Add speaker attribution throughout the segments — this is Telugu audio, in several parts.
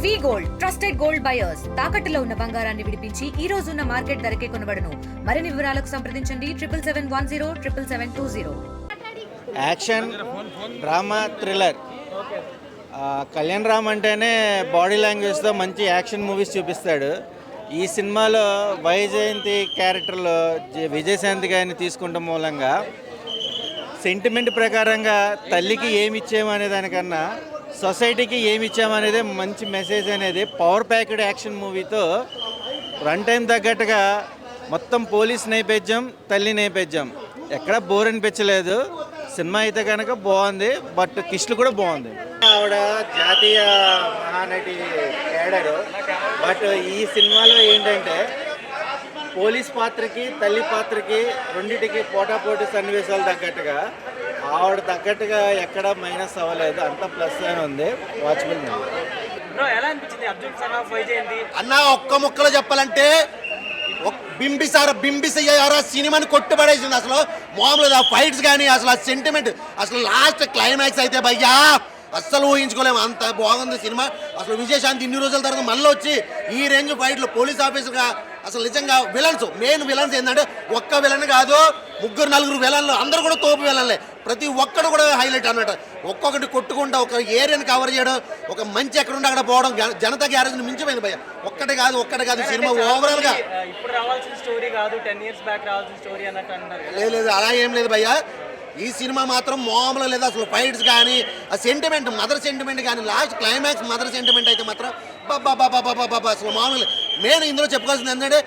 Speaker 1: వి గోల్డ్ ట్రస్టెడ్ గోల్డ్ బయర్స్ తాకట్టులో ఉన్న బంగారాన్ని విడిపించి ఈ రోజు ఉన్న మార్కెట్ ధరకే కొనబడును. మరిన్ని వివరాలకు సంప్రదించండి 7771077720.
Speaker 2: Action drama thriller. Kalyan Ram అంటేనే బాడీ లాంగ్వేజ్తో మంచి యాక్షన్ మూవీస్ చూపిస్తాడు. ఈ సినిమాలో వైజయంతి క్యారెక్టర్లో విజయశాంతి గారిని తీసుకుంటాం మూలంగా సెంటిమెంట్ ప్రకారంగా తల్లికి ఏమి ఇచ్చామనే దానికన్నా సొసైటీకి ఏమి ఇచ్చామనేదే మంచి మెసేజ్ అనేది పవర్ ప్యాక్డ్ యాక్షన్ మూవీతో రన్ టైం తగ్గట్టుగా మొత్తం పోలీస్ నేపథ్యం, తల్లి నేపథ్యం ఎక్కడ బోర్ అనిపించలేదు. సినిమా అయితే కనుక బాగుంది, బట్ కిష్లు కూడా బాగుంది. ఆవిడ జాతీయ మహానటి కేడరు, బట్ ఈ సినిమాలో ఏంటంటే పోలీస్ పాత్రకి తల్లి పాత్రకి రెండింటికి పోటాపోటీ సన్నివేశాలు తగ్గట్టుగా ఆవిడ తగ్గట్టుగా ఎక్కడ మైనస్ అవ్వలేదు, అంత ప్లస్ అని ఉంది. వాచబుల్
Speaker 3: అన్న ఒక్క ముక్కలో చెప్పాలంటే బింబిసారా సినిమాని కొట్టుబడేసింది. అసలు మామూలుగా ఫైట్స్ కానీ అసలు ఆ సెంటిమెంట్ అసలు లాస్ట్ క్లైమాక్స్ అయితే భయ్యా అస్సలు ఊహించుకోలేము, అంత బాగుంది సినిమా. అసలు విజయశాంతి ఇన్ని రోజుల తర్వాత మళ్ళీ వచ్చి ఈ రేంజ్ ఫైట్లు పోలీస్ ఆఫీసర్గా అసలు నిజంగా మెయిన్ విలన్స్ ఏంటంటే ఒక్క విలన్ కాదు, ముగ్గురు నలుగురు విలన్లు అందరూ కూడా తోపు విలన్లే. ప్రతి ఒక్కడు కూడా హైలైట్ అన్నట్టు, ఒక్కొక్కటి కొట్టుకుంటా ఒక ఏరియాని కవర్ చేయడం, ఒక మంచి ఎక్కడ ఉంటే అక్కడ పోవడం, జనతా గ్యారేజ్ మించిపోయింది భయ్య. ఒక్కటే కాదు సినిమా ఓవరాల్ గా లేదు అలా ఏం లేదు భయ్య. ఈ సినిమా మాత్రం మామూలు లేదు. అసలు ఫైట్స్ కానీ ఆ సెంటిమెంట్, మదర్ సెంటిమెంట్ కానీ లాస్ట్ క్లైమాక్స్ మదర్ సెంటిమెంట్ అయితే మాత్రం బాబా అసలు మామూలు. నేను ఇందులో చెప్పుకోవాల్సింది ఏంటంటే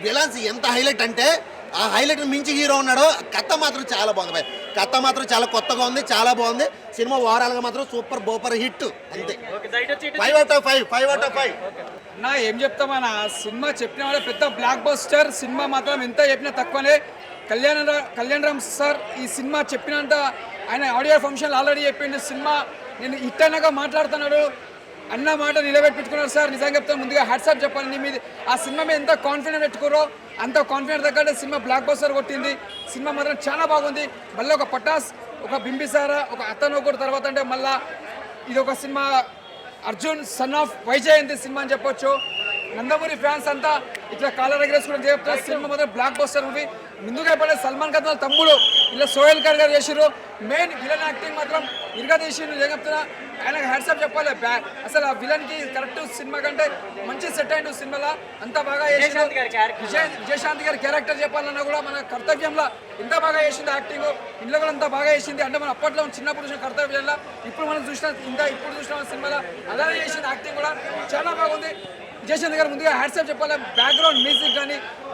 Speaker 3: విలన్స్ ఎంత హైలైట్ అంటే ఆ హైలైట్ మించి హీరో ఉన్నాడు. కథ మాత్రం చాలా బాగుంది భయ్, కథ మాత్రం చాలా కొత్తగా ఉంది, చాలా బాగుంది సినిమా. ఓవరాల్గా మాత్రం సూపర్ హిట్ అంతే. 5 out of 5
Speaker 4: నా ఏం చెప్తామన్నా, సినిమా చెప్పిన వాళ్ళ పెద్ద బ్లాక్ బస్టర్ సినిమా. మాత్రం ఎంత చెప్పినా తక్కువనే. కళ్యాణ్ రామ్ సార్ ఈ సినిమా చెప్పినంత ఆయన ఆడియో ఫంక్షన్ ఆల్రెడీ చెప్పిండు. సినిమా నేను ఇట్టనగా మాట్లాడుతున్నాడు అన్న మాట నిలబెట్టుకున్నారు సార్. నిజంగా చెప్తాను, ముందుగా హ్యాట్సాప్ చెప్పాలి. మీద ఆ సినిమా మీద ఎంత కాన్ఫిడెంట్ పెట్టుకోరో అంత కాన్ఫిడెంట్ తగ్గట్టే సినిమా బ్లాక్ బస్టర్ కొట్టింది. సినిమా మాత్రం చాలా బాగుంది. మళ్ళీ ఒక పటాస్, ఒక బింబిసారా, ఒక అతను ఒకటి తర్వాత అంటే మళ్ళీ ఇది ఒక cinema Arjun son of Vyjayanthi cinema అని చెప్పొచ్చు. నందమూరి ఫ్యాన్స్ అంతా ఇట్లా కాలర్ ఎగరేసుకోవడం చెప్తారు. సినిమా మాత్రం బ్లాక్ బస్టర్ మూవీ. ముందుగా పడే సల్మాన్ ఖాన్ తమ్ముడు ఇలా సోహెల్ ఖాన్ గారు చేసిరు. మెయిన్ విలన్ యాక్టింగ్ మాత్రం ఇరుగా చేసిండు. ఏం చెప్తున్నా, ఆయనకు హ్యాట్సాప్ చెప్పాలి. అసలు ఆ విలన్కి కరెక్ట్ సినిమా కంటే మంచి సెట్ అయిండు సినిమాలో. అంత బాగా చేసిండు. విజయశాంతి గారి క్యారెక్టర్ చెప్పాలన్నా కూడా మన కర్తవ్యంలో ఎంత బాగా చేసింది యాక్టింగ్. ఇంట్లో కూడా అంత బాగా చేసింది. అంటే మనం అప్పట్లో చిన్నప్పుడు చూసిన కర్తవ్యంలో ఇప్పుడు మనం చూసిన ఇప్పుడు చూసిన సినిమాలో అలానే చేసింది. యాక్టింగ్ కూడా చాలా బాగుంది. విజయశాంతి గారు ముందుగా హ్యాట్సాప్ చెప్పాలి. బ్యాక్గ్రౌండ్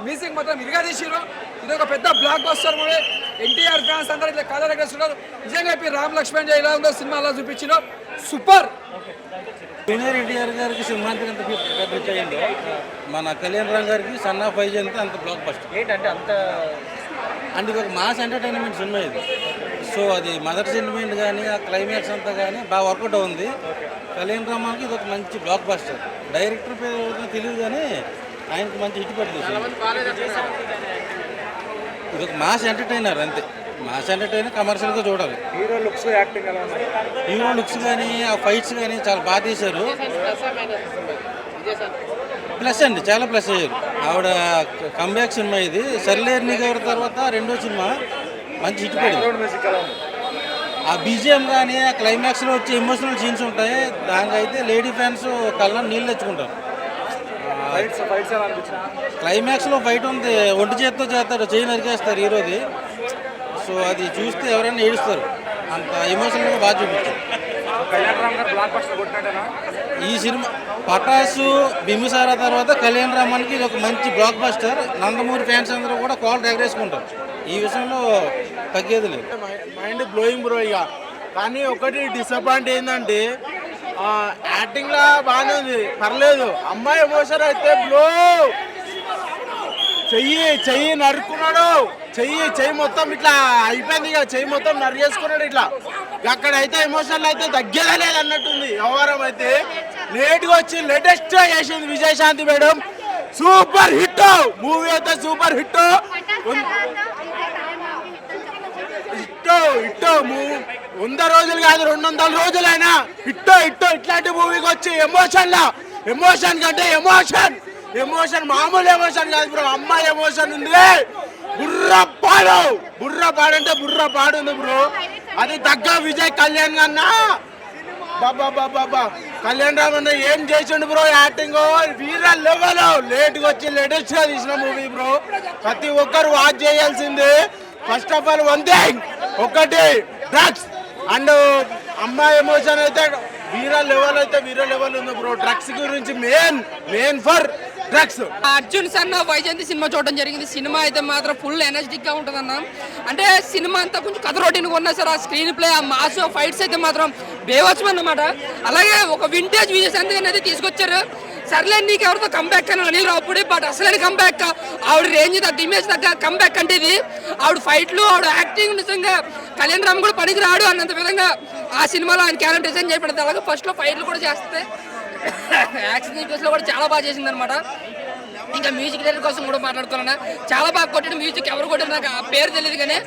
Speaker 4: మ్యూజిక్ మాత్రం ఇరుగా తీసిరు. ఇది ఒక పెద్ద block buster movie. NTR fans అందరూ ఇట్లా కాలర్ ఎగరేస్తున్నారు. నిజంగా చెప్పి రామ్ లక్ష్మణ్ ఇలా ఉందో సినిమా అలా చూపించిన సూపర్.
Speaker 5: జూనియర్ ఎన్టీఆర్ గారికి సింహాంతి ఎంత పెద్ద అయిందో మన కళ్యాణ్ రామ్ గారికి సన్ ఆఫ్ వైజయంతి అంత బ్లాక్ బస్టర్.
Speaker 4: ఏంటంటే అంత
Speaker 5: అంటే ఇది ఒక మాస్ ఎంటర్టైన్మెంట్ సినిమా ఇది. సో అది మదర్ సెంటిమెంట్ కానీ ఆ క్లైమాక్స్ అంతా కానీ బాగా వర్కౌట్ ఉంది. కళ్యాణ్ రామ్కి ఇది ఒక మంచి బ్లాక్ బస్టర్. డైరెక్టర్ పేరు తెలియదు కానీ ఆయనకు మంచి హిట్ పడుతుంది. ఇది ఒక మాస్ ఎంటర్టైనర్ అంతే. మాస్ ఎంటర్టైనర్ కమర్షియల్గా చూడాలి.
Speaker 4: హీరో లుక్స్ యాక్టింగ్ ఎలా ఉంది?
Speaker 5: హీరో లుక్స్ కానీ ఆ ఫైట్స్ కానీ చాలా బాగా తీశారు. ప్లస్ అండి, చాలా ప్లస్ అయ్యారు. ఆవిడ కంబ్యాక్ సినిమా ఇది. సరిలేరు గారి తర్వాత రెండో సినిమా మంచి హిట్ పడింది. ఆ బీజిఎం కానీ ఆ క్లైమాక్స్లో వచ్చే ఎమోషనల్ సీన్స్ ఉంటాయి. దానికైతే లేడీ ఫ్యాన్స్ కళ్ళ నీళ్ళు తెచ్చుకుంటారు. క్లైమాక్స్లో ఫైట్ ఉంది, ఒంటి చేతితో చేస్తారు, చేయి నరికేస్తారు హీరోది. సో అది చూస్తే ఎవరైనా ఏడుస్తారు, అంత ఎమోషనల్గా బాగా చూపించారు. ఈ సినిమా పటాసు బింబిసారా తర్వాత కళ్యాణ్ రామానికి ఇది ఒక మంచి బ్లాక్ బస్టర్. నందమూరి ఫ్యాన్స్ అందరూ కూడా కాల్ ఎగరేసుకుంటారు. ఈ విషయంలో తగ్గేది లేదు.
Speaker 2: Mind blowing bro. ఇక కానీ ఒకటి డిసప్పాయింట్ ఏంటంటే యాక్టింగ్లా బాగానే ఉంది, పర్లేదు. అమ్మాయి ఎమోషన్ అయితే బ్లో చెయ్యి నరుక్కున్నాడు. చెయ్యి మొత్తం ఇట్లా అయిపోయింది. ఇక చెయ్యి మొత్తం నరిగేసుకున్నాడు ఇట్లా. అక్కడైతే ఎమోషనల్ అయితే తగ్గేదే లేదు అన్నట్టుంది. వ్యవహారం అయితే లేట్గా వచ్చి లేటెస్ట్ చేసింది Vijayashanti madam. Super hit movie అయితే, సూపర్ హిట్
Speaker 6: 100 రోజులు కాదు 200 రోజులైనా ఇట్లాంటి మూవీకి వచ్చి ఎమోషన్ కంటే ఎమోషన్ మామూలు ఎమోషన్ కాదు బ్రో. అమ్మాయి ఎమోషన్ ఉంది. బుర్ర అంటే బుర్ర పాడు ఉంది బ్రో. అది తగ్గ విజయ్ కళ్యాణ్ కన్నా బాబా కళ్యాణ్ రామ్ అన్న ఏం చేసిండు బ్రో. యాక్టింగ్ వీర లెవెల్. లేటెస్ట్ గా తీసిన మూవీ బ్రో. ప్రతి ఒక్కరు వాచ్ చేయాల్సింది. First of all one thing, ఒకటి డ్రగ్స్ అండ్ అమ్మాయి ఎమోషన్ అయితే వీర లెవెల్ ఉంది బ్రో. డ్రగ్స్ గురించి మెయిన్ ఫర్ డ్రగ్స్.
Speaker 7: అర్జున్ సన్న వైజయంతి సినిమా చూడడం జరిగింది. సినిమా అయితే మాత్రం ఫుల్ ఎనర్జెటిక్ గా ఉంటుంది అన్న. అంటే సినిమా అంతా కొంచెం కథ రొటీన్ ఉన్నా సార్, ఆ స్క్రీన్ ప్లే, ఆ మాస్ ఫైట్స్ అయితే మాత్రం బేవచ్చం అన్నమాట. అలాగే ఒక వింటేజ్ విజయశాంతి అనేది తీసుకొచ్చారు. సర్లే నీకు ఎవరితో కంబ్యాక్ అని అనిల్ రావుపూడి, బట్ అసలైన కంబ్యాక్ ఆవిడ రేంజ్ తగ్గ ఇమేజ్ తగ్గ కంబ్యాక్ అంటే ఇది. ఆవిడ ఫైట్లు, ఆవిడ యాక్టింగ్ నిజంగా కళ్యాణ్ రామ్ కూడా పనికి రాడు అన్నంత విధంగా ఆ సినిమాలో ఆయన క్యారెక్టర్ డిజైన్ చేయబడింది. అలాగే ఫస్ట్లో ఫైట్లు కూడా చేస్తే యాక్షన్ సీక్వెన్స్లో కూడా చాలా బాగా చేసింది అనమాట. ఇంకా మ్యూజిక్ డైరెక్టర్ కోసం కూడా మాట్లాడుకున్నా, చాలా బాగా కొట్టిన మ్యూజిక్. ఎవరు కొట్టిన నాకు ఆ పేరు తెలియదు కానీ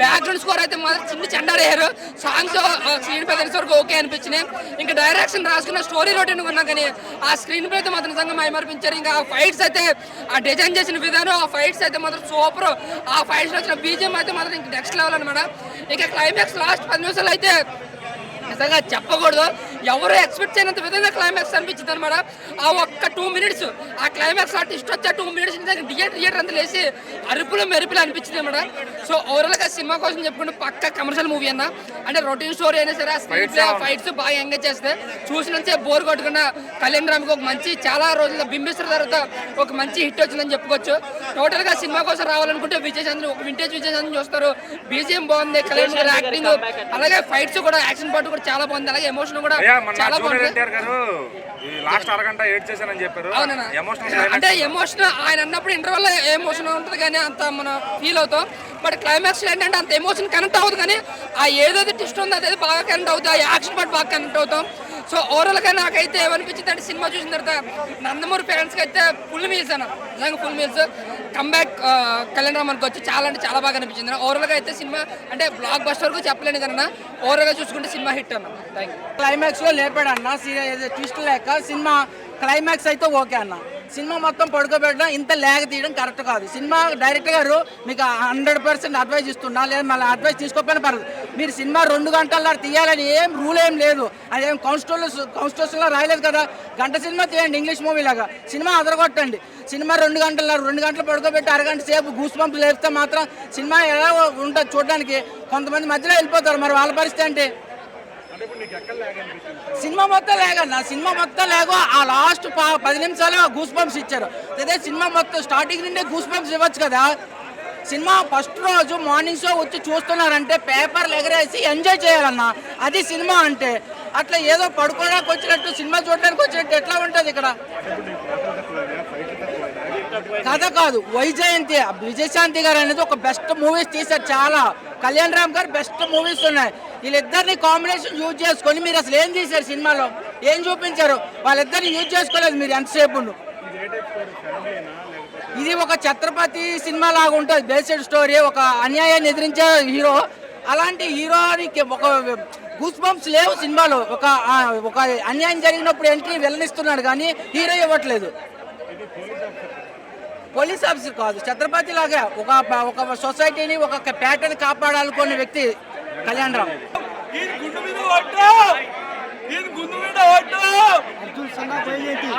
Speaker 7: బ్యాక్గ్రౌండ్ స్కోర్ అయితే మాత్రం చిన్న చెండాడేయారు. సాంగ్స్ స్క్రీన్ ప్లే తెలిసే వరకు ఓకే అనిపించినాయి. ఇంకా డైరెక్షన్ రాసుకున్న స్టోరీ రొటీన్ ఉన్నా కానీ ఆ స్క్రీన్ ప్లే అయితే మాత్రం నిజంగా మైమర్పించారు. ఇంకా ఆ ఫైట్స్ అయితే ఆ డిజైన్ చేసిన విధానం, ఆ ఫైట్స్ అయితే మాత్రం సూపర్. ఆ ఫైట్స్ వచ్చిన బీజిఎం అయితే మాత్రం ఇంకా నెక్స్ట్ లెవెల్ అనమాట. ఇంకా క్లైమాక్స్ లాస్ట్ 10 నిమిషాలు అయితే నిజంగా చెప్పకూడదు, ఎవరు ఎక్స్పెక్ట్ చేయనంత విధంగా క్లైమాక్స్ అనిపించింది అనమాట. ఆ ఒక్క 2 మినిట్స్ ఆ క్లైమాక్స్ ఆర్టిస్ట్ వచ్చే 2 మినిట్స్ థియేటర్ అంతా లేసి అరుపులు మెరుపులు అనిపించింది అనమాట. సో ఓవరాల్గా సినిమా కోసం చెప్పుకుంటే పక్క కమర్షియల్ మూవీ అన్న. అంటే రొటీన్ స్టోరీ అయినా సరే, ఆ స్క్రీన్ ప్లే, ఫైట్స్ బాగా ఎంగేజ్ చేస్తే చూసినంతే బోర్ కొట్టుకున్న కళ్యాణ్ రామ్కి ఒక మంచి చాలా రోజుల బింబిస్తున్న తర్వాత ఒక మంచి హిట్ వచ్చిందని చెప్పుకోవచ్చు. టోటల్గా సినిమా కోసం రావాలనుకుంటే విజయశాంతి, ఒక వింటేజ్ విజయశాంతి చూస్తారు. బీజిఎం బాగుంది, కళ్యాణ్ గారి యాక్టింగ్, అలాగే ఫైట్స్ కూడా, యాక్షన్ పార్ట్ కూడా చాలా బాగుంది. అలాగే ఎమోషన్ కూడా చాలా బాగుంది. అంటే ఎమోషన్ ఆయన అన్నప్పుడు ఇంటర్వల్ ఎమోషన్ ఉంటుంది కానీ అంత మనం ఫీల్ అవుతాం. బట్ క్లైమాక్స్ ఏంటంటే అంత ఎమోషన్ కనెక్ట్ అవుతుంది కానీ ఆ ఏదైతే ట్విస్ట్ ఉందో అదే బాగా కనెక్ట్ అవుతుంది. ఆ యాక్షన్ పార్ట్ బాగా కనెక్ట్ అవుతాం. సో ఓవరాల్గా నాకైతే ఏమనిపించింది అంటే సినిమా చూసిన తర్వాత నందమూరి ఫ్యాన్స్కి అయితే ఫుల్ మీల్స్ అన్న, నిజంగా full meals. Comeback Kalyan Ram మనకు వచ్చి చాలా అంటే చాలా బాగా అనిపించింది. ఓవరాల్గా అయితే సినిమా అంటే బ్లాక్ బస్టర్ కూడా చెప్పలేను కన్నా ఓవరాల్గా చూసుకుంటే సినిమా హిట్ అన్న. Thank you.
Speaker 8: క్లైమాక్స్లో లేపాడు అన్న, ట్విస్ట్ లేక సినిమా క్లైమాక్స్ అయితే ఓకే అన్న. సినిమా మొత్తం పడుకోబెట్టడం, ఇంత లేక తీయడం కరెక్ట్ కాదు. సినిమా డైరెక్టర్ గారు మీకు 100% అడ్వైజ్ ఇస్తున్నా, లేదా మళ్ళీ అడ్వైజ్ తీసుకోకపోయినా పర్లేదు. మీరు సినిమా 2 గంటల తీయాలని ఏం రూల్ ఏం లేదు. అదేం కాన్స్టిట్యూషన్లో రాయలేదు కదా. గంట సినిమా తీయండి ఇంగ్లీష్ మూవీ లాగా, సినిమా అదరగొట్టండి. సినిమా 2 గంటలు పడుకోబెట్టి అరగంట సేపు గూస్ బంప్స్ లేపితే మాత్రం సినిమా ఎలా ఉంటుంది చూడడానికి. కొంతమంది మధ్యలో వెళ్ళిపోతారు, మరి వాళ్ళ పరిస్థితి అంటే. సినిమా మొత్తం లేగన్న, సినిమా మొత్తం లేగో ఆ లాస్ట్ 10 నిమిషాలు గూస్ బంప్స్ ఇచ్చారు. అదే సినిమా మొత్తం స్టార్టింగ్ నుండే గూస్ బంప్స్ ఇవ్వచ్చు కదా. సినిమా ఫస్ట్ రోజు మార్నింగ్ షో వచ్చి చూస్తున్నారంటే పేపర్లు ఎగరేసి ఎంజాయ్ చేయాలన్న, అది సినిమా అంటే. అట్లా ఏదో పడుకోవడానికి వచ్చినట్టు సినిమా చూడడానికి వచ్చినట్టు ఎట్లా ఉంటుంది ఇక్కడ? కథ కాదు, వైజయంతి విజయశాంతి గారు అనేది ఒక బెస్ట్ మూవీస్ తీశారు చాలా. కళ్యాణ్ రామ్ గారు బెస్ట్ మూవీస్ ఉన్నాయి. వీళ్ళిద్దరిని కాంబినేషన్ యూజ్ చేసుకొని మీరు అసలు ఏం చేశారు సినిమాలో, ఏం చూపించారు? వాళ్ళిద్దరిని యూజ్ చేసుకోలేదు మీరు ఎంతసేపు. ఇది ఒక ఛత్రపతి సినిమా లాగా ఉంటుంది, బేస్డ్ స్టోరీ, ఒక అన్యాయాన్ని ఎదిరించే హీరో. అలాంటి హీరోనికి ఒక గూస్ బంప్స్ లేవు సినిమాలో. ఒక అన్యాయం జరిగినప్పుడు ఎంట్రీ వెళ్ళనిస్తున్నాడు కానీ హీరో ఇవ్వట్లేదు. పోలీస్ ఆఫీసర్ కాదు, ఛత్రపతి లాగా ఒక సొసైటీని, ఒక ప్యాటర్న్ కాపాడాలనుకునే వ్యక్తి కళ్యాణ్ రామ్.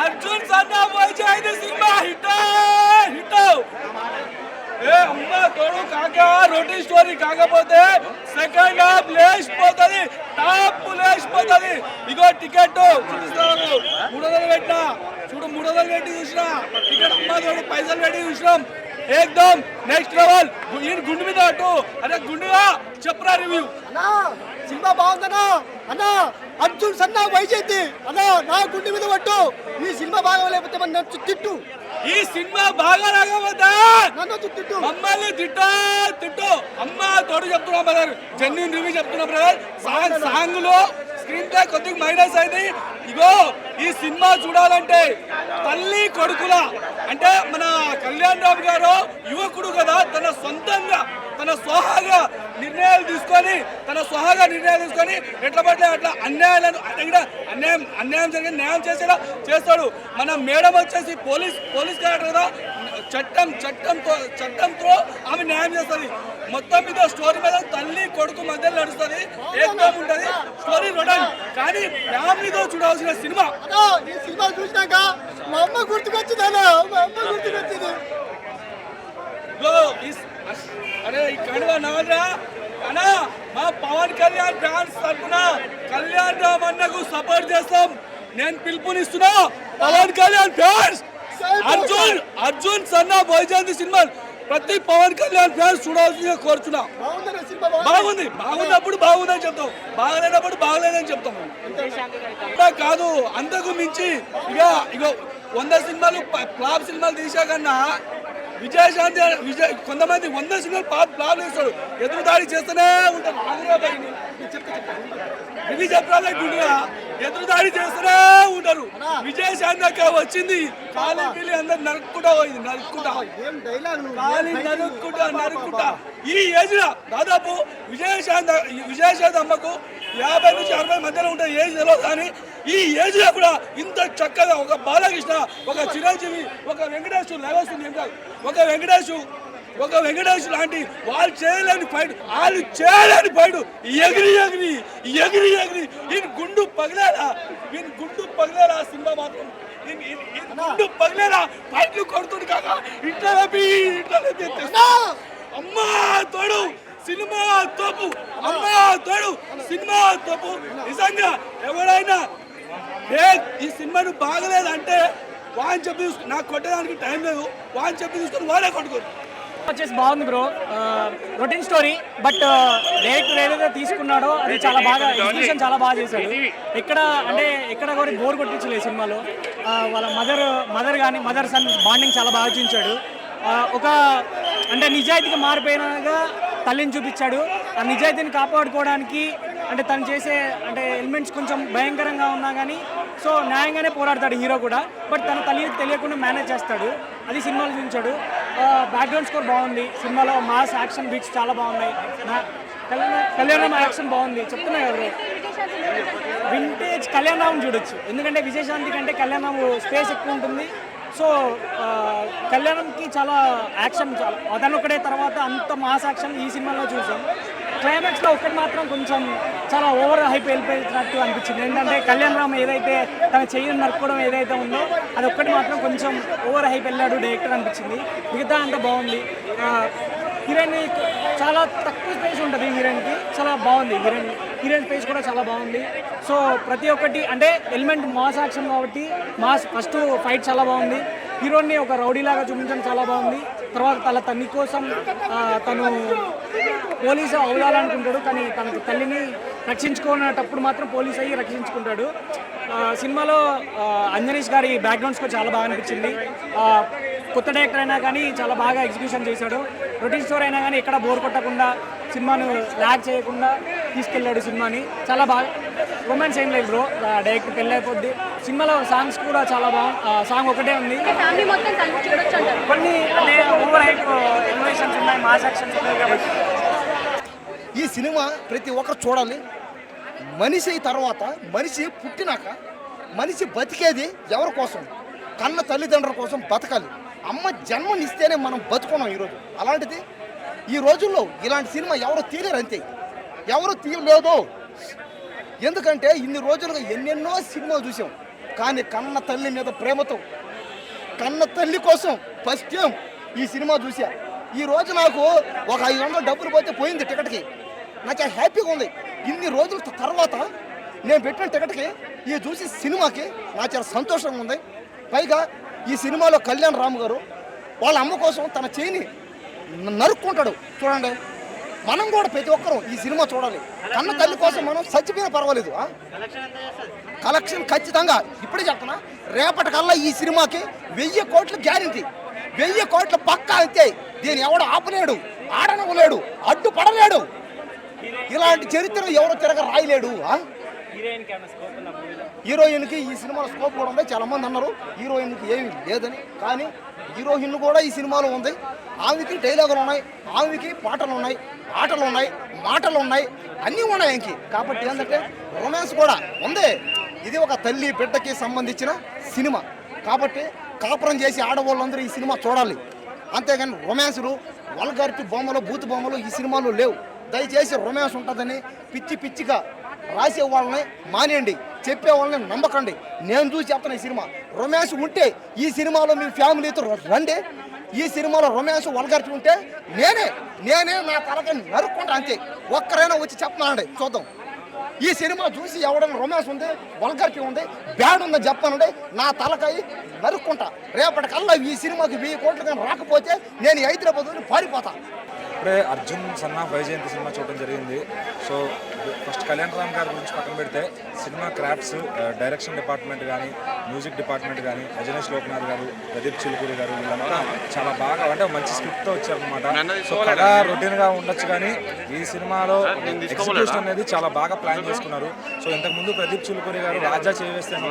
Speaker 6: అర్జున్ సన్నా వైజయంతి సినిమా హిట్ అమ్మా తోడు కాక రొటీన్ స్టోరీ కాకపోతే సెకండ్ హాఫ్ లేచిపోతుంది, టాప్ లేచిపోతుంది. ఇగో టికెట్ చూపిస్తారు, 300 పెట్టినా చూడు, 300 పెట్టి చూసినా టికెట్. అమ్మా తోడు పైసలు పెట్టి చూసినాం, ఏకదమ్ నెక్స్ట్ లెవెల్. ఈయన గుండు మీద అటు అదే గుండుగా చెప్పరా రివ్యూ.
Speaker 9: సినిమా బాగుందన్నా అన్న. అర్జున్ సన్నా వైజయంతి అన్న, నా గుండె మీద పట్టు. ఈ సినిమా బాగా లేకపోతే మన నన్ను తిట్టు.
Speaker 6: ఈ సినిమా బాగా రాకపోతే
Speaker 9: నన్ను తిట్టు,
Speaker 6: మమ్మల్ని తిట్టు. అమ్మ తోడు చెప్తున్నా బ్రదర్, జెన్యూన్ రివ్యూ చెప్తున్నా బ్రదర్. సాంగ్ లో స్క్రీన్ ప్లే కొద్దిగా మైనస్ అయింది. ఇగో ఈ సినిమా చూడాలంటే తల్లి కొడుకుల అంటే మన కళ్యాణ్ రామ్ గారు యువకుడు కదా, తన సొంతంగా
Speaker 4: తన స్వహాగా నిర్ణయాలు తీసుకొని ఎట్లా పడితే అట్లా అన్యాయాలను అన్యాయం జరిగింది న్యాయం చేసేలా చేస్తాడు. మన మేడం వచ్చేసి పోలీస్ క్యారెక్టర్ కదా, చట్టంతో ఆమె న్యాయం చేస్తుంది. మొత్తం మీద స్టోరీ మీద తల్లి కొడుకు మధ్యలో నడుస్తుంది, ఏకం ఉంటుంది స్టోరీ రొడన్. కానీ ఫ్యామిలీతో చూడాల్సిన సినిమా.
Speaker 9: ఈ సినిమా చూసినాక మా అమ్మ గుర్తుకొచ్చింది, మా అమ్మ గుర్తుకొచ్చింది.
Speaker 4: అరే ఇక్కడ నవరా అన్నా, మా పవన్ కళ్యాణ్ ఫ్యాన్స్ తరఫున కళ్యాణ్ రామ్ అన్నకు సపోర్ట్ చేస్తాం. నేను పిలుపునిస్తున్నా పవన్ కళ్యాణ్ ఫ్యాన్స్. అర్జున్ సన్నా వైజయంతి సినిమా ప్రతి పవన్ కళ్యాణ్ ఫ్యాన్స్ చూడాల్సిందిగా కోరుచున్నా. బాగున్నప్పుడు బాగుందని చెప్తాం, బాగలేనప్పుడు బాగలేదని చెప్తాం. కాదు, అంతకు మించి ఇక 100 సినిమాలు ఫ్లాప్ సినిమాలు తీసా కన్నా విజయశాంతి కొంతమంది 100 సినిమాలు ఫ్లాప్ చేస్తాడు, ఎదురుదాడి చేస్తూనే ఉంటారు. ఇవి చెప్పాలంటున్నా, ఎదురుదాడి చేస్తూనే ఉంటారు. విజయశాంతి అక్క వచ్చింది, కాలి పిల్లి అందరు నరుక్కుంటా పోయింది, నరుక్కుంటా. ఈ ఏజ్ లో దాదాపు విజయశాంతి అమ్మకు 50 నుంచి 60 మధ్యలో ఉంటుంది ఏజ్ తెలియదు. కానీ ఈ ఏజ్ లో కూడా ఇంత చక్కగా ఒక బాలకృష్ణ, ఒక చిరంజీవి, ఒక వెంకటేష్ లేవస్తుంది. ఒక వెంకటేష్ లాంటి వాళ్ళు చేయలేని ఫైట్ ఎగిరి ఈయన గుండు పగిలేలా సినిమా మాత్రం గుండు పగిలేలా ఫైట్లు కొడుతుంది కాక ఇట్లా అమ్మా తోడు సినిమా తోపు, అమ్మా తోడు సినిమా తోపు. నిజంగా ఎవరైనా ఈ సినిమాను బాగలేదంటే వాని చెప్పి నాకు కొట్టడానికి టైం లేదు, వాని చెప్పి చూసుకొని వాళ్ళే కొట్టుకోరు.
Speaker 8: వచ్చేసి బాగుంది bro, routine story. But director ఏదైతే తీసుకున్నాడో అది చాలా బాగా, ఎగ్జిక్యూషన్ చాలా బాగా చేశాడు. ఎక్కడ కూడా బోర్ కొట్టించలేదు సినిమాలో. వాళ్ళ మదర్ కానీ మదర్ సన్ బాండింగ్ చాలా బాగా చూపించాడు. ఒక నిజాయితీగా మారిపోయినగా తల్లిని చూపించాడు. ఆ నిజాయితీని కాపాడుకోవడానికి తను చేసే ఎలిమెంట్స్ కొంచెం భయంకరంగా ఉన్నా కానీ సో న్యాయంగానే పోరాడతాడు హీరో కూడా. బట్ తన తల్లికి తెలియకుండా మేనేజ్ చేస్తాడు, అది సినిమాలో చూపించాడు. బ్యాక్గ్రౌండ్ స్కోర్ బాగుంది సినిమాలో, మాస్ యాక్షన్ బీట్స్ చాలా బాగున్నాయి. కళ్యాణ్ యాక్షన్ బాగుంది. చెప్తున్నాయి కదా వింటేజ్ కళ్యాణ్ రామ్ చూడొచ్చు, ఎందుకంటే విజయశాంతి కంటే కళ్యాణ్ రామ్ స్పేస్ ఎక్కువ ఉంటుంది. సో కళ్యాణంకి చాలా యాక్షన్, అదనొక్కడే తర్వాత అంత మాస్ యాక్షన్ ఈ సినిమాలో చూసాం. క్లైమాక్స్లో ఒక్కటి మాత్రం కొంచెం చాలా ఓవర్ హైప్ వెళ్ళిపోయినట్టు అనిపించింది. ఏంటంటే కళ్యాణ్ రామ్ ఏదైతే తన చెయ్యిని నరుక్కోవడం ఏదైతే ఉందో అది ఒక్కటి మాత్రం కొంచెం ఓవర్ హైప్ వెళ్ళాడు డైరెక్టర్ అనిపించింది. మిగతా అంతా బాగుంది. హీరోయిన్ చాలా తక్కువ స్పేస్ ఉంటుంది, హీరోయిన్కి చాలా బాగుంది. హీరోయిన్ స్పేస్ కూడా చాలా బాగుంది. సో ప్రతి ఒక్కటి ఎలిమెంట్ మాస్ యాక్షన్ కాబట్టి మాస్ ఫస్ట్ ఫైట్ చాలా బాగుంది. హీరోని ఒక రౌడీలాగా చూపించడం చాలా బాగుంది. తర్వాత తన తల్లి కోసం తను పోలీసు అవ్వాలనుకుంటాడు, కానీ తనకు తల్లిని రక్షించుకునేటప్పుడు మాత్రం పోలీస్ అయ్యి రక్షించుకుంటాడు. సినిమాలో అంజనీష్ గారి బ్యాక్గ్రౌండ్ స్కోర్ చాలా బాగా అనిపించింది. కొత్త డైరెక్టర్ అయినా కానీ చాలా బాగా ఎగ్జిక్యూషన్ చేశాడు. రొటీన్ స్టోరీ అయినా కానీ ఎక్కడ బోర్ కొట్టకుండా సినిమాను ల్యాగ్ చేయకుండా తీసుకెళ్ళాడు సినిమాని. చాలా బాగా రొమాన్స్ ఏం లేదు బ్రో, డైరెక్ట్ పెళ్ళైపోద్ది. సినిమాలో సాంగ్స్ కూడా చాలా బాగుంది. సాంగ్ ఒకటే ఉంది, కొన్ని ఓవర్ హైప్ ఎలివేషన్స్ ఉన్నాయి, మాస్ యాక్షన్స్ ఉన్నాయి కాబట్టి
Speaker 9: ఈ సినిమా ప్రతి ఒక్కరు చూడాలి. మనిషి తర్వాత మనిషి పుట్టినాక మనిషి బతికేది ఎవరి కోసం? కన్న తల్లిదండ్రుల కోసం బతకాలి. అమ్మ జన్మనిస్తేనే మనం బతుకున్నాం ఈరోజు. అలాంటిది ఈ రోజుల్లో ఇలాంటి సినిమా ఎవరు తీయలేరు, అంతే, ఎవరు తీయలేదు. ఎందుకంటే ఇన్ని రోజులుగా ఎన్నెన్నో సినిమాలు చూసాం, కానీ కన్న తల్లి మీద ప్రేమతో, కన్న తల్లి కోసం ఫస్ట్ టైం ఈ సినిమా చూసా. ఈ రోజు నాకు ఒక 500 డబ్బులు పోతే పోయింది టికెట్కి, నాకు చాలా హ్యాపీగా ఉంది. ఇన్ని రోజుల తర్వాత నేను పెట్టిన టికెట్కి ఈ చూసి సినిమాకి నాకు చాలా సంతోషంగా ఉంది. పైగా ఈ సినిమాలో కళ్యాణ్ రామ్ గారు వాళ్ళ అమ్మ కోసం తన చేయిని నరుక్కుంటాడు. చూడండి, మనం కూడా ప్రతి ఒక్కరూ ఈ సినిమా చూడాలి. కన్న తల్లి కోసం మనం చచ్చిపోయినా పర్వాలేదు. కలెక్షన్ ఖచ్చితంగా ఇప్పుడే చెప్తున్నా, రేపటికల్లా ఈ సినిమాకి 1000 కోట్లు గ్యారెంటీ, 1000 కోట్లు పక్కా. అంతే, దీన్ని ఎవడు ఆపలేడు, ఆడనవలేడు, అడ్డుపడలేడు. ఇలాంటి చరిత్ర ఎవరు తిరగ రాయలేడు. హీరోయిన్కి ఈ సినిమాలో స్కోప్ కూడా ఉంది. చాలామంది అన్నారు హీరోయిన్కి ఏమీ లేదని, కానీ హీరోయిన్ కూడా ఈ సినిమాలో ఉంది. ఆమెకి డైలాగులు ఉన్నాయి, ఆమెకి పాటలు ఉన్నాయి, ఆటలు ఉన్నాయి, మాటలు ఉన్నాయి, అన్నీ ఉన్నాయి ఆయనకి. కాబట్టి ఏంటంటే రొమాన్స్ కూడా ఉంది. ఇది ఒక తల్లి బిడ్డకి సంబంధించిన సినిమా కాబట్టి కాపురం చేసి ఆడవాళ్ళందరూ ఈ సినిమా చూడాలి. అంతేగాని రొమాన్సులు, వల్గారిటీ బొమ్మలు, బూత్ బొమ్మలు ఈ సినిమాలో లేవు. దయచేసి రొమాన్స్ ఉంటుందని పిచ్చిగా రాసే వాళ్ళని మానేయండి, చెప్పే వాళ్ళని నమ్మకండి. నేను చూసి చెప్తాను, ఈ సినిమా రొమాన్స్ ఉంటే ఈ సినిమాలో మీ ఫ్యామిలీతో రండి. ఈ సినిమాలో రొమాన్స్ వల్గారిటీ ఉంటే నేనే నా తలకి నరుక్కుంటా, అంతే. ఒక్కరైనా వచ్చి చెప్పనండి, చూద్దాం. ఈ సినిమా చూసి ఎవడైనా రొమాన్స్ ఉంది, వల్గారిటీ ఉంది, బ్యాడ్ ఉందని చెప్పానండి, నా తలకాయ నరుక్కుంటా. రేపటికల్లా ఈ సినిమాకి 1000 కోట్లు కానీ రాకపోతే నేను హైదరాబాద్ పారిపోతా.
Speaker 10: ఇప్పుడే Arjun son of Vyjayanthi cinema చూడడం జరిగింది. సో ఫస్ట్ కళ్యాణ్ రామ్ గారి గురించి పక్కన పెడితే సినిమా క్రాఫ్ట్స్, డైరెక్షన్ డిపార్ట్మెంట్ కానీ, మ్యూజిక్ డిపార్ట్మెంట్ కానీ, అజనీష్ లోక్నాథ్ గారు, ప్రదీప్ చిలుకూరి గారు వీళ్ళంతా చాలా బాగా అంటే మంచి స్క్రిప్ట్తో వచ్చారనమాట. సో కథ రొటీన్గా ఉండొచ్చు కానీ ఈ సినిమాలో ఎగ్జిక్యూషన్ అనేది చాలా బాగా ప్లాన్ చేసుకున్నారు. సో ఇంతకుముందు ప్రదీప్ చిలుకూరి గారు రాజా చేవేస్తే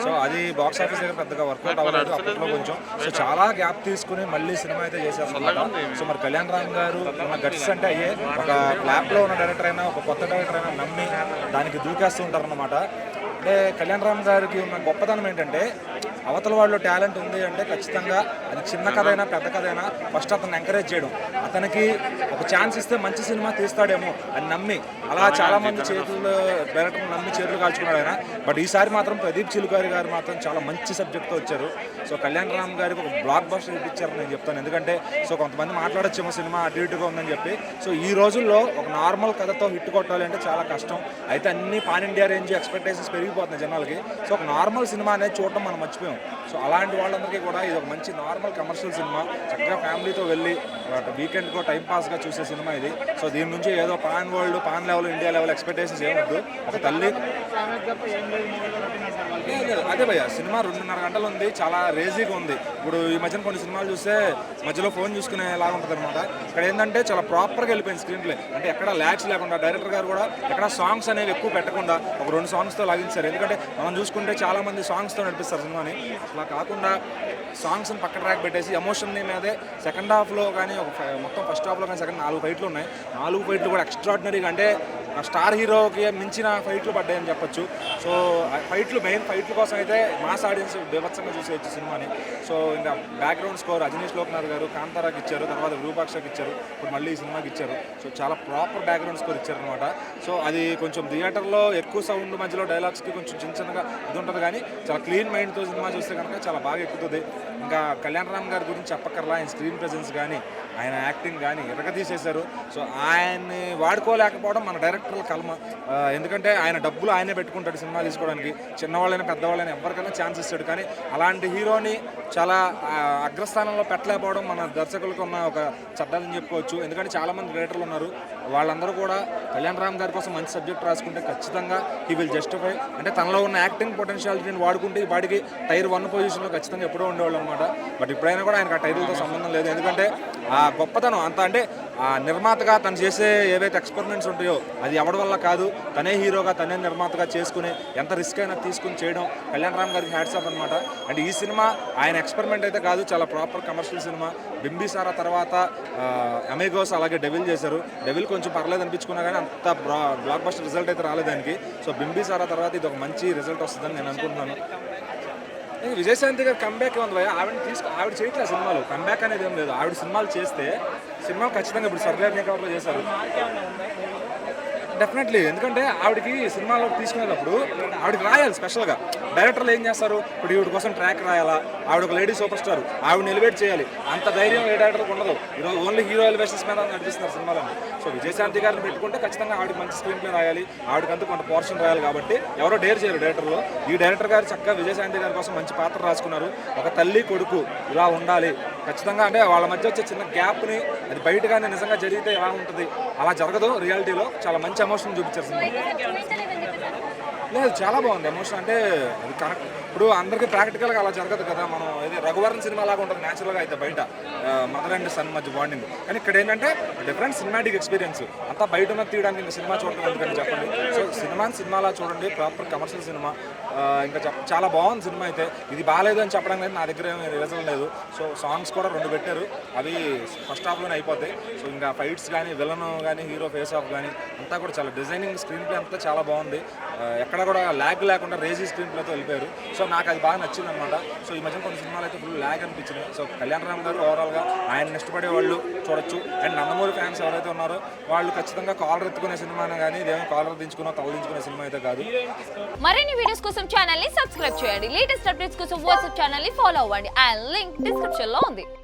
Speaker 10: సో అది బాక్స్ ఆఫీస్ దగ్గర పెద్దగా వర్కౌట్ అవ్వలేదు అప్పట్లో కొంచెం. సో చాలా గ్యాప్ తీసుకుని మళ్ళీ సినిమా అయితే చేశారనమాట. సో మరి కళ్యాణ్ రామ్ గారు ఉన్న గట్స్ అంటే అయ్యే ఒక ఫ్లాప్లో ఉన్న డైరెక్టర్ అయినా, ఒక కొత్త డైరెక్టర్ అయినా నమ్మి దానికి దూకేస్తూ ఉంటారన్నమాట. అంటే కళ్యాణ్ రామ్ గారికి ఉన్న గొప్పతనం ఏంటంటే అవతల వాళ్ళు టాలెంట్ ఉంది అంటే ఖచ్చితంగా అది చిన్న కథ అయినా పెద్ద కథ అయినా ఫస్ట్ అతను ఎంకరేజ్ చేయడం, అతనికి ఒక ఛాన్స్ ఇస్తే మంచి సినిమా తీస్తాడేమో అని నమ్మి అలా చాలామంది చేతులు డైరెక్టర్ నమ్మి చేతులు కాల్చుకున్నాడు ఆయన. బట్ ఈసారి మాత్రం ప్రదీప్ చిలుకారి గారు మాత్రం చాలా మంచి సబ్జెక్ట్తో వచ్చారు. సో కళ్యాణ్ రామ్ గారికి ఒక బ్లాక్ బస్టర్ ఇప్పించారని నేను చెప్తాను. ఎందుకంటే సో కొంతమంది మాట్లాడొచ్చేమో సినిమా అటు ఇటుగా ఉందని చెప్పి. సో ఈ రోజుల్లో ఒక నార్మల్ కథతో హిట్ కొట్టాలి అంటే చాలా కష్టం. అయితే అన్ని పాన్ ఇండియా రేంజ్ ఎక్స్పెక్టేషన్స్ పెరిగిపోతున్నాయి జనాలకి. సో ఒక నార్మల్ సినిమా అనేది చూడటం మనం మర్చిపోయాం. సో అలాంటి వాళ్ళందరికీ కూడా ఇది ఒక మంచి నార్మల్ కమర్షియల్ సినిమా, చక్కగా ఫ్యామిలీతో వెళ్ళి వీకెండ్కో టైంపాస్గా చూసే సినిమా ఇది. సో దీని నుంచి ఏదో pan world, pan level, India level expectations ఏమొద్దు. ఒక తల్లి అదే భయ్య సినిమా 2.5 గంటలు ఉంది, చాలా రేజీగా ఉంది. ఇప్పుడు ఈ మధ్యన కొన్ని సినిమాలు చూస్తే మధ్యలో ఫోన్ చూసుకునేలాగా ఉంటుంది అనమాట. ఇక్కడ ఏంటంటే చాలా ప్రాపర్గా వెళ్ళిపోయింది స్క్రీన్ ప్లే. అంటే ఎక్కడ ల్యాక్స్ లేకుండా డైరెక్టర్ గారు కూడా ఎక్కడ సాంగ్స్ అనేవి ఎక్కువ పెట్టకుండా ఒక 2 సాంగ్స్తో లాగించారు. ఎందుకంటే మనం చూసుకుంటే చాలామంది సాంగ్స్తో నడిపిస్తారు సినిమాని. అలా కాకుండా సాంగ్స్ని పక్క ట్రాక్ పెట్టేసి ఎమోషన్ని మీదే సెకండ్ హాఫ్లో కానీ మొత్తం ఫస్ట్ హాఫ్లో కానీ సెకండ్ 4 ఫైట్లు ఉన్నాయి. 4 ఫైట్లు కూడా ఎక్స్ట్రాడినరీగా అంటే స్టార్ హీరోకి మించిన ఫైట్లు పడ్డాయని చెప్పొచ్చు. సో ఫైట్లు మెయిన్ ఫైట్ల కోసం అయితే మాస్ ఆడియన్స్ బీభత్సంగా చూసేయచ్చు సినిమాని. సో ఇంకా బ్యాక్గ్రౌండ్ స్కోర్ అజనీష్ లోక్నాథ్ గారు కాంతారాకి ఇచ్చారు, తర్వాత విరూపాక్షకి ఇచ్చారు, ఇప్పుడు మళ్ళీ ఈ సినిమాకి ఇచ్చారు. సో చాలా ప్రాపర్ బ్యాక్గ్రౌండ్ స్కోర్ ఇచ్చారనమాట. సో అది కొంచెం థియేటర్లో ఎక్కువ సౌండ్ మధ్యలో డైలాగ్స్కి కొంచెం చిన్నగా ఇది ఉంటుంది కానీ చాలా క్లీన్ మైండ్తో సినిమా చూస్తే కనుక చాలా బాగా ఎక్కుతుంది. ఇంకా కళ్యాణ్ రామ్ గారి గురించి చెప్పక్కర్లా, ఆయన స్క్రీన్ ప్రెజెన్స్ కానీ ఆయన యాక్టింగ్ కానీ ఎరగతీసేశారు. సో ఆయన్ని వాడుకోలేకపోవడం మన డైరెక్టర్ల కల్మ. ఎందుకంటే ఆయన డబ్బులు ఆయనే పెట్టుకుంటాడు సినిమా తీసుకోవడానికి, చిన్నవాళ్ళైనా పెద్దవాళ్ళైనా ఎవరికైనా ఛాన్స్ ఇస్తాడు. కానీ అలాంటి హీరోని చాలా అగ్రస్థానంలో పెట్టలేకపోవడం మన దర్శకులకు ఉన్న ఒక చట్టాలని చెప్పుకోవచ్చు. ఎందుకంటే చాలామంది డైరెక్టర్లు ఉన్నారు, వాళ్ళందరూ కూడా కళ్యాణ్ రామ్ గారి కోసం మంచి సబ్జెక్ట్ రాసుకుంటే ఖచ్చితంగా హీ విల్ జస్టిఫై. అంటే తనలో ఉన్న యాక్టింగ్ పొటెన్షియాలిటీని వాడుకుంటే ఈ వాడికి టైర్ 1 పొజిషన్లో ఖచ్చితంగా ఎప్పుడో ఉండేవాళ్ళు అనమాట. బట్ ఇప్పుడైనా కూడా ఆయనకు ఆ టైర్లతో సంబంధం లేదు. ఎందుకంటే ఆ గొప్పతనం అంత అంటే ఆ నిర్మాతగా తను చేసే ఏవైతే ఎక్స్పెరిమెంట్స్ ఉంటాయో అది ఎవరి వల్ల కాదు, తనే హీరోగా తనే నిర్మాతగా చేసుకుని ఎంత రిస్క్ అయినా తీసుకుని చేయడం కళ్యాణ్ రామ్ గారికి హ్యాట్స్ ఆఫ్ అనమాట. అంటే ఈ సినిమా ఆయన ఎక్స్పెరిమెంట్ అయితే కాదు, చాలా ప్రాపర్ కమర్షియల్ సినిమా. బింబిసారా తర్వాత అమేగోస్ అలాగే డెవిల్ చేశారు. డెవిల్ కొంచెం పర్లేదు అనిపించుకున్నా కానీ అంత బ్లాక్ బస్టర్ రిజల్ట్ అయితే రాలేదు దానికి. సో బింబిసారా తర్వాత ఇది ఒక మంచి రిజల్ట్ వస్తుందని నేను అనుకుంటున్నాను. విజయశాంతి గారు కంబ్యాక్ ఉంది భయ, ఆవిడ చేయట్లేదు సినిమాలు. కంబ్యాక్ అనేది ఏం లేదు. ఆవిడ సినిమాలు చేస్తే సినిమాలు ఖచ్చితంగా ఇప్పుడు సర్దార్ మేకప్లో చేశారు డెఫినెట్లీ. ఎందుకంటే ఆవిడకి సినిమాలో తీసుకునేటప్పుడు ఆవిడకి రాయాలి స్పెషల్గా. డైరెక్టర్లు ఏం చేస్తారు, ఇప్పుడు ఈవిడ కోసం ట్రాక్ రాయాలా, ఆవిడ ఒక లేడీ సూపర్ స్టార్, ఆవిడని ఎలివేట్ చేయాలి, అంత ధైర్యం ఏ డైరెక్టర్కి ఉండదు. ఈరోజు ఓన్లీ హీరో ఎలివేషన్స్ మీద నడిపిస్తున్నారు సినిమాలను. సో విజయశాంతి గారిని పెట్టుకుంటే ఖచ్చితంగా ఆవిడకి మంచి స్క్రీన్ ప్లే రాయాలి, ఆవిడకంతా కొంత పోర్షన్ రాయాలి. కాబట్టి ఎవరో డేర్ చేయరు డైరెక్టర్లు. ఈ డైరెక్టర్ గారు చక్కగా విజయశాంతి గారి కోసం మంచి పాత్ర రాసుకున్నారు. ఒక తల్లి కొడుకు ఇలా ఉండాలి ఖచ్చితంగా, అంటే వాళ్ళ మధ్య వచ్చే చిన్న గ్యాప్ని అది బయటగానే నిజంగా జరిగితే ఎలా ఉంటుంది, అలా జరగదు రియాలిటీలో. చాలా మంచి ఎమోషన్ చూపించారు సినిమా. లేదు చాలా బాగుంది ఎమోషన్. అంటే అది కరెక్ట్ ఇప్పుడు అందరికీ ప్రాక్టికల్గా అలా జరగదు కదా. మనం ఇది రఘువరన్ సినిమా లాగా ఉంటుంది న్యాచురల్గా అయితే బయట మదర్ అండ్ సన్ మధ్య బాండింగ్. కానీ ఇక్కడ ఏంటంటే డిఫరెంట్ సినిమాటిక్ ఎక్స్పీరియన్స్. అంతా బయట ఉన్న తీయడానికి ఇంకా సినిమా చూడటం ఎందుకని చెప్పండి. సో సినిమాలా చూడండి, ప్రాపర్ కమర్షియల్ సినిమా. ఇంకా చాలా బాగుంది సినిమా అయితే. ఇది బాగాలేదు అని చెప్పడానికి అయితే నా దగ్గర ఏమీ రీజన్ లేదు. సో సాంగ్స్ కూడా 2 పెట్టారు, అవి ఫస్ట్ హాఫ్లోనే అయిపోతాయి. సో ఇంకా ఫైట్స్ కానీ, విలన్ కానీ, హీరో ఫేస్ ఆఫ్ కానీ అంతా కూడా చాలా డిజైనింగ్, స్క్రీన్ ప్లే అంతా చాలా బాగుంది. ఎక్కడ కూడా ల్యాగ్ లేకుండా రేజీ స్క్రీన్ ప్లేతో వెళ్ళిపోయారు. సో నాకు అది బాగా నచ్చింది అనమాట. సో ఈ మధ్య కొన్ని సినిమాలు అయితే ఫుల్ ల్యాగ్ అనిపించినాయి. సో కళ్యాణ్ రామ్ గారు ఓవరాల్గా ఆయన ఇష్టపడే వాళ్ళు చూడొచ్చు. అండ్ నందమూరి ఫ్యాన్స్ ఎవరైతే ఉన్నారో వాళ్ళు ఖచ్చితంగా కాలర్ ఎత్తుకునే సినిమానే కానీ ఇదేమో కాలర్ దించుకున్న తలదించుకునే సినిమా అయితే కాదు.
Speaker 11: మరిన్ని వీడియోస్ కోసం ఛానల్ ని సబ్స్క్రైబ్ చేయండి. లేటెస్ట్ అప్డేట్స్ కోసం వాట్సాప్ ఛానల్ ని ఫాలో అవ్వండి. అండ్ లింక్ డిస్క్రిప్షన్ లో ఉంది.